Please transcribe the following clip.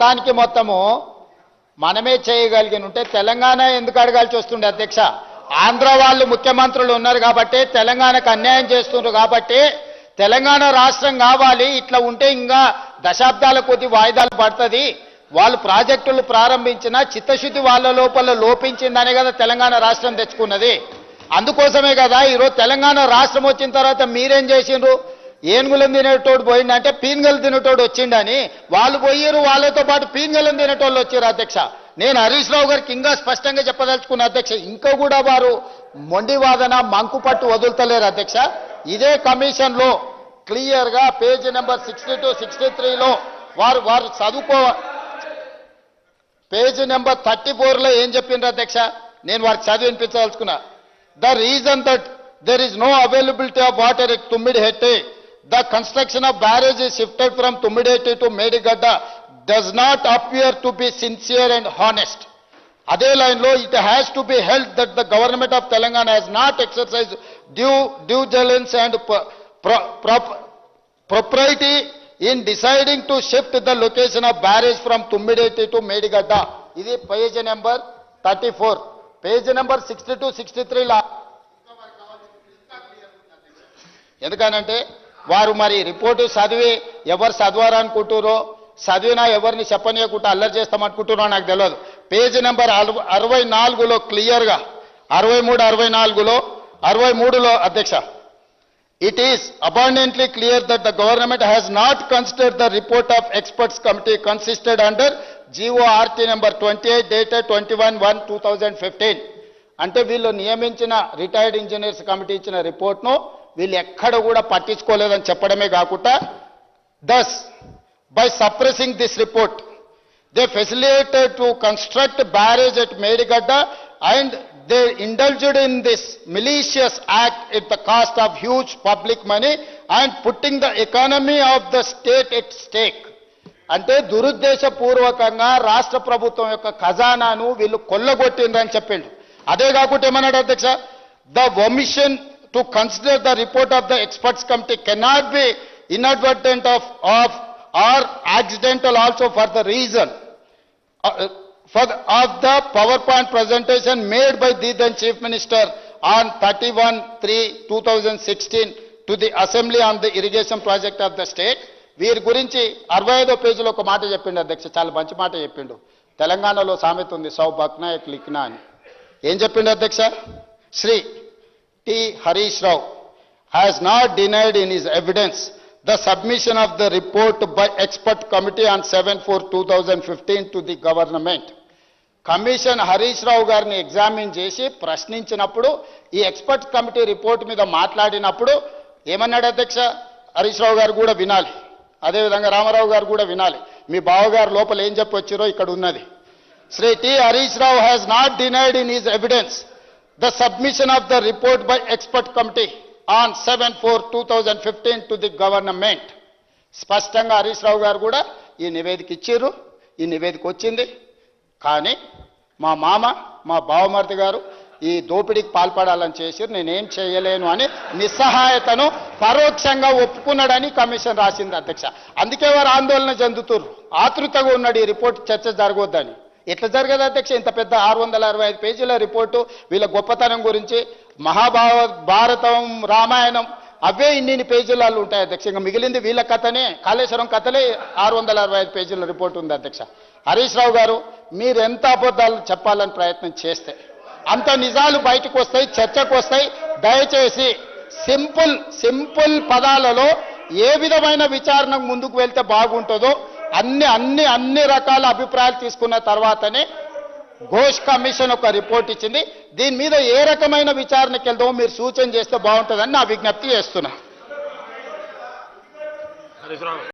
మొత్తానికి మొత్తము మనమే చేయగలిగిన ఉంటే తెలంగాణ ఎందుకు అడగాల్సి వస్తుండే అధ్యక్ష? ఆంధ్ర వాళ్ళు ముఖ్యమంత్రులు ఉన్నారు కాబట్టి, తెలంగాణకు అన్యాయం చేస్తున్నారు కాబట్టి తెలంగాణ రాష్ట్రం కావాలి, ఇట్లా ఉంటే ఇంకా దశాబ్దాల కొద్ది వాయిదాలు పడుతుంది, వాళ్ళు ప్రాజెక్టులు ప్రారంభించిన చిత్తశుద్ధి వాళ్ళ లోపల లోపించిందనే కదా తెలంగాణ రాష్ట్రం తెచ్చుకున్నది. అందుకోసమే కదా ఈరోజు తెలంగాణ రాష్ట్రం వచ్చిన తర్వాత మీరేం చేసిండ్రు? ఏనుగులను తినేటోడు పోయిందంటే పీన్గలు తినేటోడు వచ్చిండని వాళ్ళు పోయారు, వాళ్ళతో పాటు పీన్గలను తినేటోళ్ళు వచ్చారు అధ్యక్ష. నేను హరీష్ రావు గారికి ఇంకా స్పష్టంగా చెప్పదలుచుకున్న అధ్యక్ష, ఇంకా కూడా వారు మొండి వాదన మంకుపట్టు వదులుతలేరు అధ్యక్ష. ఇదే కమిషన్లో క్లియర్గా పేజీ నెంబర్ 62, 63లో వారు పేజీ నెంబర్ 34లో ఏం చెప్పిండ్రు అధ్యక్ష? నేను వారికి చదివి వినిపించదలుచుకున్నా. The reason that there is no availability of water at Tummidihette, the construction of barrage is shifted from Tummidihette to Medigadda does not appear to be sincere and honest. Ade line lo, it has to be held that the government of Telangana has not exercised due diligence and propriety in deciding to shift the location of barrage from Tummidihette to Medigadda. This is page number 34. Page number 62, 63 la ఎందుకనంటే వారు మరి report చదివి ఎవరు చదవారనుకుంటారో, చదివినా ఎవరిని చెప్పనీయకుండా అల్లరి చేస్తామనుకుంటున్నారో నాకు తెలియదు. పేజీ నెంబర్ 64లో క్లియర్గా 63, 63లో అధ్యక్ష, it is abundantly clear that the government has not considered the report of experts committee consisted under GORT number 28 dated 21/1/2015. అంటే వీళ్ళు నియమించిన రిటైర్డ్ ఇంజనీర్స్ కమిటీ ఇచ్చిన రిపోర్ట్ను వీళ్ళు ఎక్కడ కూడా పట్టించుకోలేదని చెప్పడమే కాకుండా, thus by suppressing this report they facilitated to construct barrage at Medigadda and they indulged in this malicious act at the cost of huge public money and putting the economy of the state at stake. అంటే దురుద్దేశపూర్వకంగా రాష్ట్ర ప్రభుత్వం యొక్క ఖజానాను వీళ్ళు కొల్లగొట్టిండ్రని చెప్పిండు. అదే కాకుండా ఏమన్నాడు అధ్యక్ష? the omission to consider the report of the experts committee cannot be inadvertent of or accidental also for the reason of the PowerPoint presentation made by the then Chief Minister on 31/3/2016 to the Assembly on the irrigation project of the state. వీరి గురించి 65వ పేజీలో ఒక మాట చెప్పిండు అధ్యక్ష, చాలా మంచి మాట చెప్పిండు. తెలంగాణలో సామెత ఉంది, సౌ బక్నాయక్ లిఖనా అని. ఏం చెప్పిండు అధ్యక్ష? Shri T. Harish Rao has not denied in his evidence the submission of the report by expert committee on 7/4/2015 to the government. Commission Harish Rao గారిని ఎగ్జామిన్ చేసి ప్రశ్నించినప్పుడు ఈ ఎక్స్పర్ట్ కమిటీ రిపోర్ట్ మీద మాట్లాడినప్పుడు ఏమన్నాడు అధ్యక్ష? హరీష్ రావు గారు కూడా వినాలి, అదేవిధంగా రామారావు గారు కూడా వినాలి. మీ బావగారు లోపల ఏం చెప్పొచ్చారో ఇక్కడ ఉన్నది. Shri T. Harish Rao has not denied in his evidence the submission of the report by expert committee on 7/4/2015 to the government. స్పష్టంగా హరీష్ రావు గారు కూడా ఈ నివేదిక ఇచ్చారు, ఈ నివేదిక వచ్చింది. కానీ మా మామ, మా బావమర్ది గారు ఈ దోపిడీకి పాల్పడాలని చేసి నేనేం చేయలేను అని నిస్సహాయతను పరోక్షంగా ఒప్పుకున్నాడని కమిషన్ రాసింది అధ్యక్ష. అందుకే వారు ఆందోళన చెందుతున్నారు, ఆతృతగా ఉన్నాడు ఈ రిపోర్ట్ చర్చ జరగొద్దని. ఎట్లా జరగదు అధ్యక్ష? ఇంత పెద్ద 665 పేజీల రిపోర్టు వీళ్ళ గొప్పతనం గురించి, భారతం, రామాయణం అవే ఇన్ని పేజీలలో ఉంటాయి అధ్యక్ష. ఇంకా మిగిలింది వీళ్ళ కథనే, కాళేశ్వరం కథలే 665 పేజీల రిపోర్ట్ ఉంది అధ్యక్ష. హరీష్ రావు గారు, మీరు ఎంత అబద్ధాలు చెప్పాలని ప్రయత్నం చేస్తే అంత నిజాలు బయటకు వస్తాయి, చర్చకు వస్తాయి. దయచేసి సింపుల్ పదాలలో ఏ విధమైన విచారణకు ముందుకు వెళ్తే బాగుంటుందో అన్ని రకాల అభిప్రాయాలు తీసుకున్న తర్వాతనే ఘోష్ కమిషన్ ఒక రిపోర్ట్ ఇచ్చింది. దీని మీద ఏ రకమైన విచారణకు వెళ్దామో మీరు సూచన చేస్తే బాగుంటుందని నా విజ్ఞప్తి చేస్తున్నా.